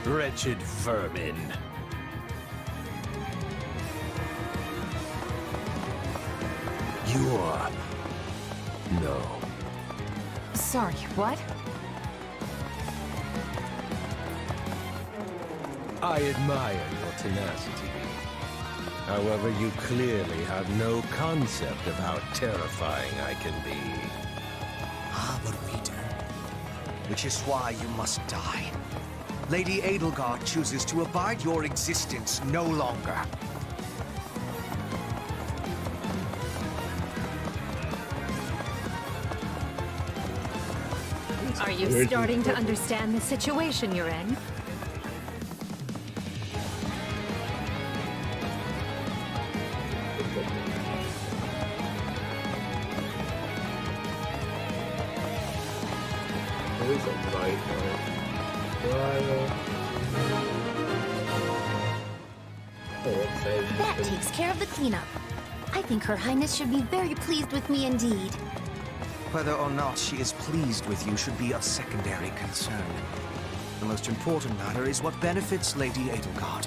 Wretched vermin. You're... no. Sorry, what? I admire your tenacity. However, you clearly have no concept of how terrifying I can be. Ah, but we do. Which is why you must die. Lady Edelgard chooses to abide your existence no longer. Are you starting to understand the situation you're in? That takes care of the cleanup. I think Her Highness should be very pleased with me indeed. Whether or not she is pleased with you should be of secondary concern. The most important matter is what benefits Lady Edelgard.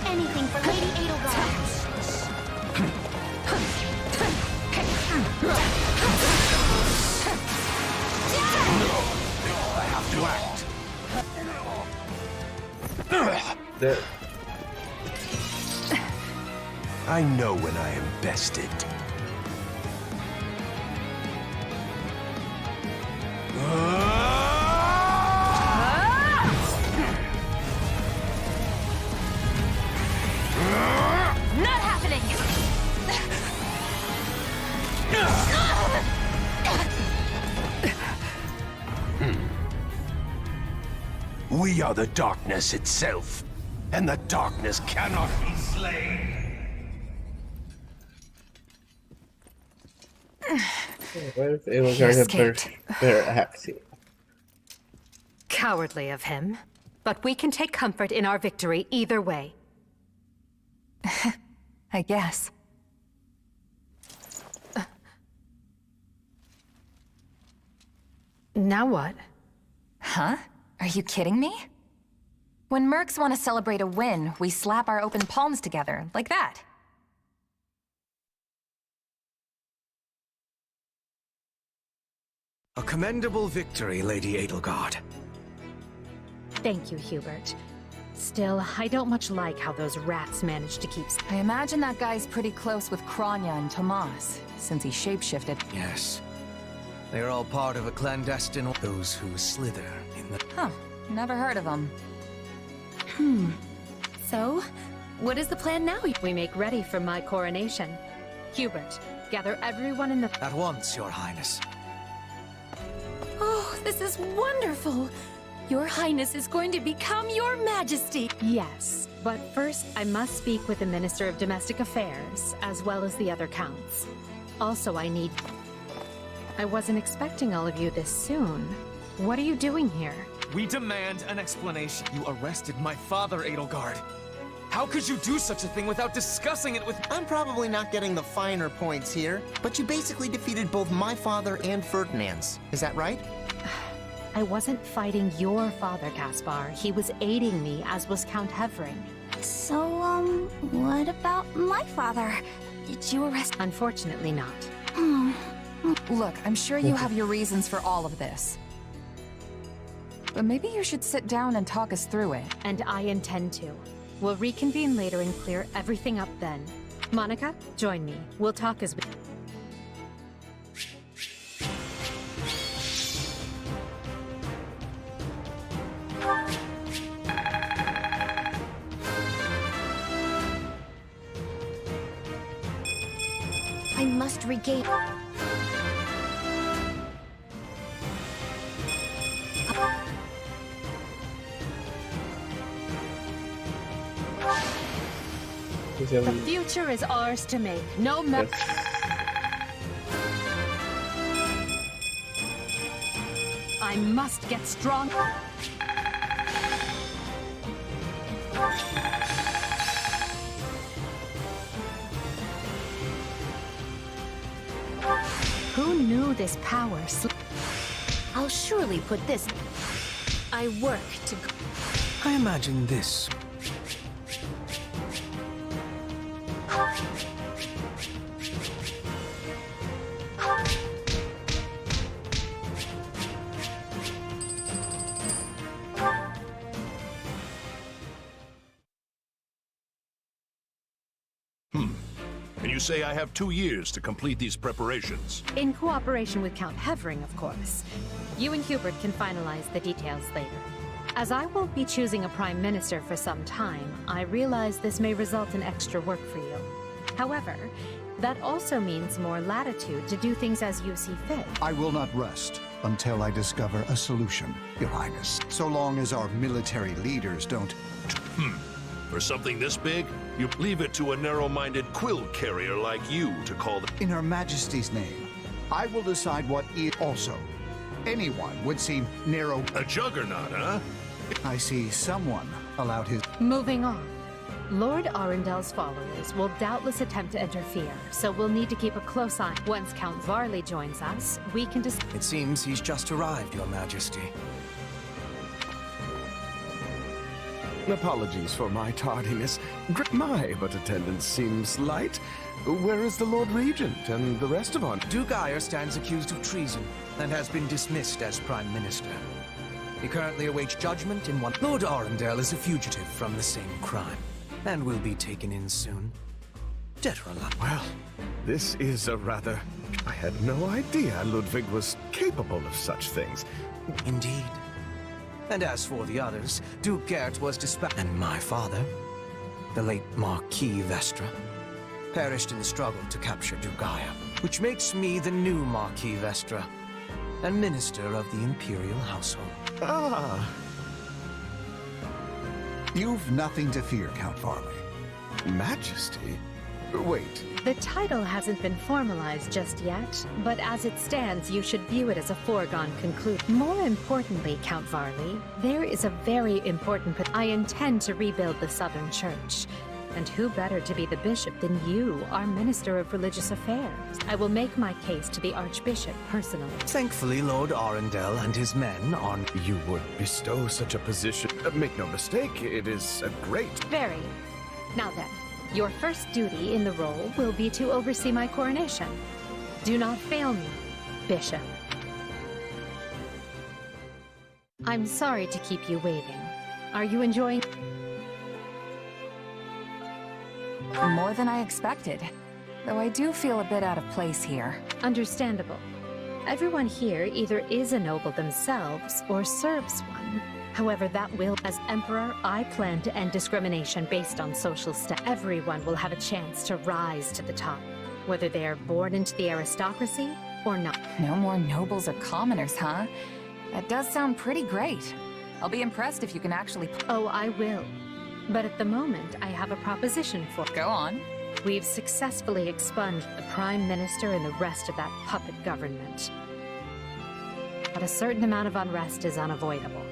Anything for Lady Edelgard. I have to act. I know when I am bested. Not happening! We are the darkness itself, and the darkness cannot be slain. What if Edelgard had better accent? Cowardly of him. But we can take comfort in our victory either way. I guess. Now what? Huh? Are you kidding me? When mercs want to celebrate a win, we slap our open palms together, like that. A commendable victory, Lady Edelgard. Thank you, Hubert. Still, I don't much like how those rats managed to keep... I imagine that guy's pretty close with Kranya and Tomas, since he shapeshifted. Yes. They are all part of a clandestine... those who slither in the... Huh. Never heard of them. So, what is the plan now? We make ready for my coronation. Hubert, gather everyone in the... At once, Your Highness. Oh, this is wonderful! Your Highness is going to become Your Majesty! Yes, but first I must speak with the Minister of Domestic Affairs, as well as the other counts. Also, I need... I wasn't expecting all of you this soon. What are you doing here? We demand an explanation. You arrested my father, Edelgard. How could you do such a thing without discussing it with— I'm probably not getting the finer points here, but you basically defeated both my father and Ferdinand's. Is that right? I wasn't fighting your father, Caspar. He was aiding me, as was Count Hevering. So, what about my father? Did you arrest— Unfortunately not. Look, I'm sure you have your reasons for all of this. But maybe you should sit down and talk us through it. And I intend to. We'll reconvene later and clear everything up then. Monica, join me. We'll talk as we— I must regain— The future is ours to make. No me— I must get strong. Who knew this power? I'll surely put this— I work to— I imagine this. And you say I have 2 years to complete these preparations. In cooperation with Count Hevering, of course. You and Hubert can finalize the details later. As I won't be choosing a prime minister for some time, I realize this may result in extra work for you. However, that also means more latitude to do things as you see fit. I will not rest until I discover a solution, Your Highness. So long as our military leaders don't... For something this big, you leave it to a narrow-minded quill carrier like you to call the... In Her Majesty's name, I will decide what is... Also, anyone would seem narrow... A juggernaut, huh? I see someone allowed his... Moving on. Lord Arundel's followers will doubtless attempt to interfere, so we'll need to keep a close eye. Once Count Varley joins us, we can just... It seems he's just arrived, Your Majesty. Apologies for my tardiness. My, but attendance seems light. Where is the Lord Regent and the rest of our... Dugire stands accused of treason and has been dismissed as Prime Minister. He currently awaits judgment in one... Lord Arundel is a fugitive from the same crime and will be taken in soon. Well, this is a rather... I had no idea Ludwig was capable of such things. Indeed. And as for the others, Duke Gert was dispatched, and my father, the late Marquis Vestra, perished in the struggle to capture Dugaya, which makes me the new Marquis Vestra, and Minister of the Imperial Household. Ah. You've nothing to fear, Count Varley. Majesty? Wait. The title hasn't been formalized just yet, but as it stands, you should view it as a foregone conclusion. More importantly, Count Varley, there is a very important... I intend to rebuild the Southern Church. And who better to be the bishop than you, our Minister of Religious Affairs? I will make my case to the Archbishop personally. Thankfully, Lord Arundel and his men are... You would bestow such a position. Make no mistake, it is a great... Very. Now then, your first duty in the role will be to oversee my coronation. Do not fail me, Bishop. I'm sorry to keep you waiting. Are you enjoying... More than I expected. Though I do feel a bit out of place here. Understandable. Everyone here either is a noble themselves or serves one. However, that will... As Emperor, I plan to end discrimination based on social status. Everyone will have a chance to rise to the top, whether they are born into the aristocracy or not. No more nobles or commoners, huh? That does sound pretty great. I'll be impressed if you can actually... Oh, I will. But at the moment, I have a proposition for... Go on. We've successfully expunged the Prime Minister and the rest of that puppet government. But a certain amount of unrest is unavoidable,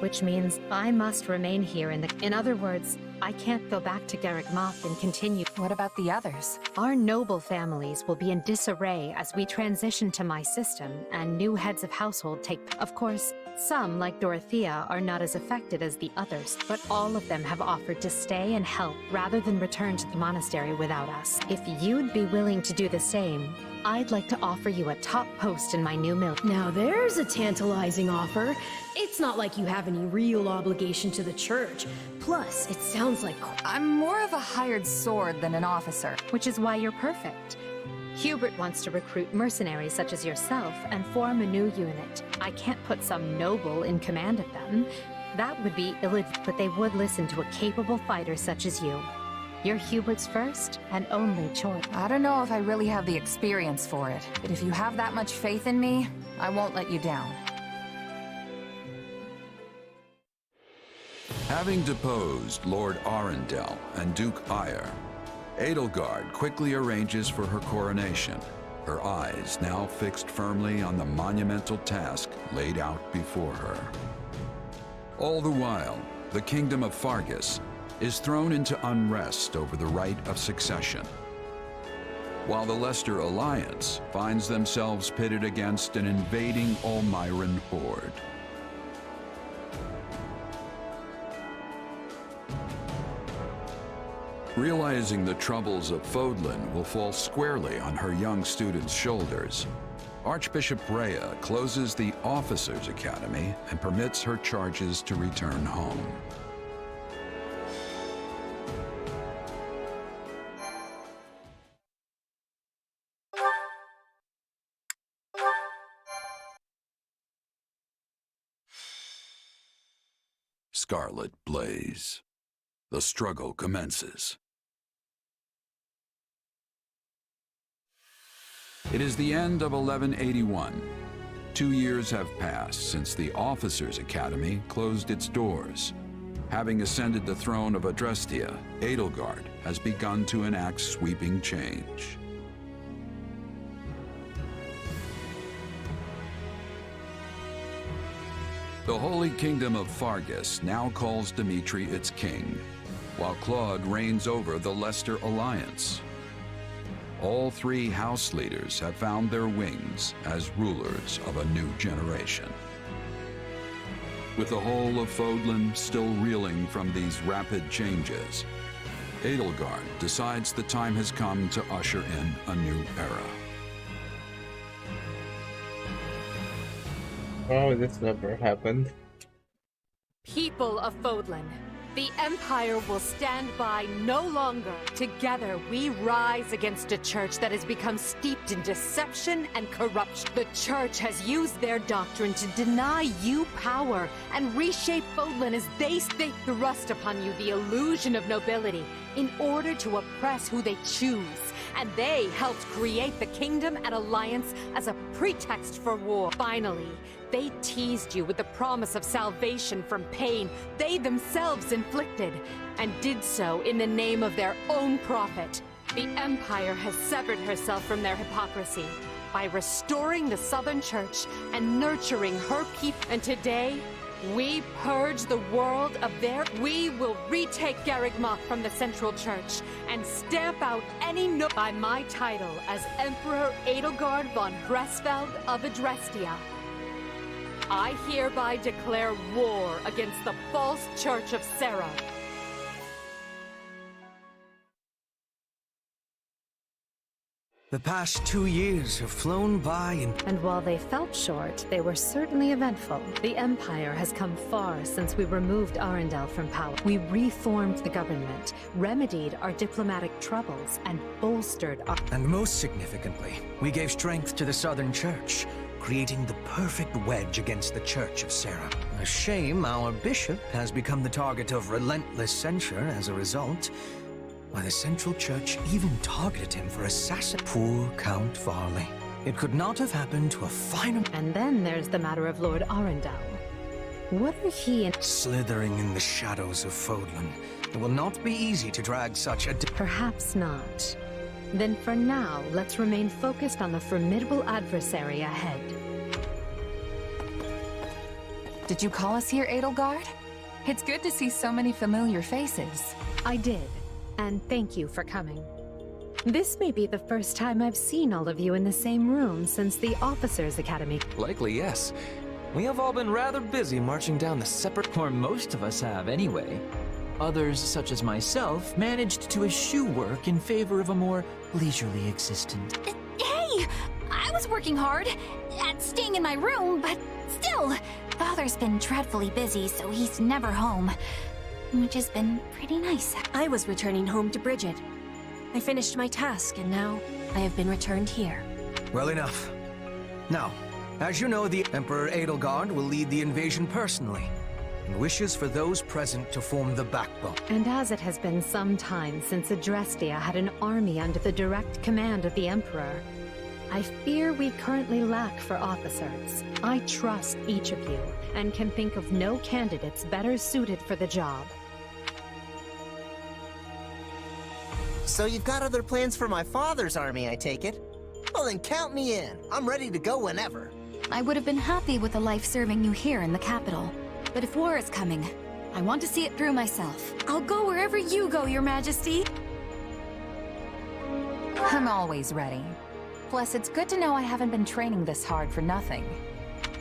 which means I must remain here in other words, I can't go back to Garreg Mach and continue. What about the others? Our noble families will be in disarray as we transition to my system and new heads of household take. Of course, some, like Dorothea, are not as affected as the others, but all of them have offered to stay and help rather than return to the monastery without us. If you'd be willing to do the same, I'd like to offer you a top post in my new mill. Now there's a tantalizing offer. It's not like you have any real obligation to the church. Plus, it sounds like... I'm more of a hired sword than an officer. Which is why you're perfect. Hubert wants to recruit mercenaries such as yourself and form a new unit. I can't put some noble in command of them. That would be but they would listen to a capable fighter such as you. You're Hubert's first and only choice. I don't know if I really have the experience for it, but if you have that much faith in me, I won't let you down. Having deposed Lord Arundel and Duke Eyre, Edelgard quickly arranges for her coronation, her eyes now fixed firmly on the monumental task laid out before her. All the while, the kingdom of Fargus is thrown into unrest over the right of succession, while the Leicester Alliance finds themselves pitted against an invading Almiran horde. Realizing the troubles of Fodlan will fall squarely on her young students' shoulders, Archbishop Rhea closes the Officers' Academy and permits her charges to return home. Scarlet blaze. The struggle commences. It is the end of 1181. 2 years have passed since the Officers' Academy closed its doors. Having ascended the throne of Adrestia, Edelgard has begun to enact sweeping change. The Holy Kingdom of Fargus now calls Dimitri its king, while Claude reigns over the Leicester Alliance. All three house leaders have found their wings as rulers of a new generation. With the whole of Fodlan still reeling from these rapid changes, Edelgard decides the time has come to usher in a new era. Oh, this never happened. People of Fodlan, the Empire will stand by no longer. Together, we rise against a church that has become steeped in deception and corruption. The church has used their doctrine to deny you power and reshape Fodlan as they thrust upon you the illusion of nobility in order to oppress who they choose. And they helped create the kingdom and alliance as a pretext for war. Finally, they teased you with the promise of salvation from pain they themselves inflicted, and did so in the name of their own profit. The Empire has severed herself from their hypocrisy by restoring the Southern Church and nurturing her people. And today, we purge the world of We will retake Garreg Mach from the Central Church and stamp out any by my title as Emperor Edelgard von Hresfeld of Adrestia. I hereby declare war against the false Church of Serra. The past 2 years have flown by And while they felt short, they were certainly eventful. The Empire has come far since we removed Arundel from power. We reformed the government, remedied our diplomatic troubles, and bolstered our... And most significantly, we gave strength to the Southern Church, creating the perfect wedge against the Church of Serra. A shame our bishop has become the target of relentless censure as a result. Why, the Central Church even targeted him for assassin. Poor Count Varley. It could not have happened to a finer... And then there's the matter of Lord Arundel. What are he and... Slithering in the shadows of Fodlan, It will not be easy to drag such a... Perhaps not. Then for now, let's remain focused on the formidable adversary ahead. Did you call us here, Edelgard? It's good to see so many familiar faces. I did, and thank you for coming. This may be the first time I've seen all of you in the same room since the Officers' Academy. Likely, yes. We have all been rather busy marching down the separate... Or most of us have, anyway. Others, such as myself, managed to eschew work in favor of a more leisurely existence. Hey! I was working hard at staying in my room, but still, Father's been dreadfully busy, so he's never home. Which has been pretty nice. I was returning home to Bridget. I finished my task, and now I have been returned here. Well enough. Now, as you know, the Emperor Edelgard will lead the invasion personally, and wishes for those present to form the backbone. And as it has been some time since Adrestia had an army under the direct command of the Emperor, I fear we currently lack for officers. I trust each of you, and can think of no candidates better suited for the job. So you've got other plans for my father's army, I take it? Well then count me in. I'm ready to go whenever. I would have been happy with a life serving you here in the capital. But if war is coming, I want to see it through myself. I'll go wherever you go, Your Majesty. I'm always ready. Plus, it's good to know I haven't been training this hard for nothing.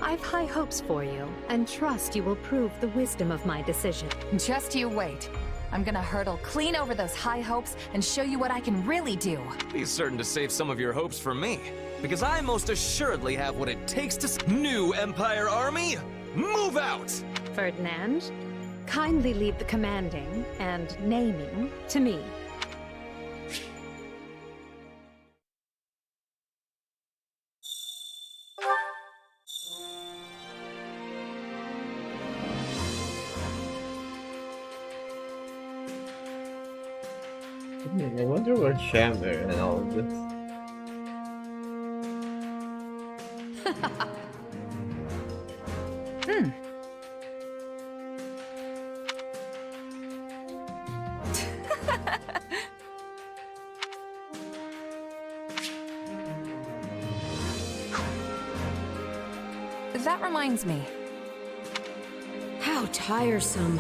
I've high hopes for you, and trust you will prove the wisdom of my decision. Just you wait. I'm gonna hurdle clean over those high hopes and show you what I can really do. Be certain to save some of your hopes for me, because I most assuredly have what it takes to... New Empire Army, move out! Ferdinand, kindly leave the commanding and naming to me. I wonder what Shammer and all of this. That reminds me. How tiresome.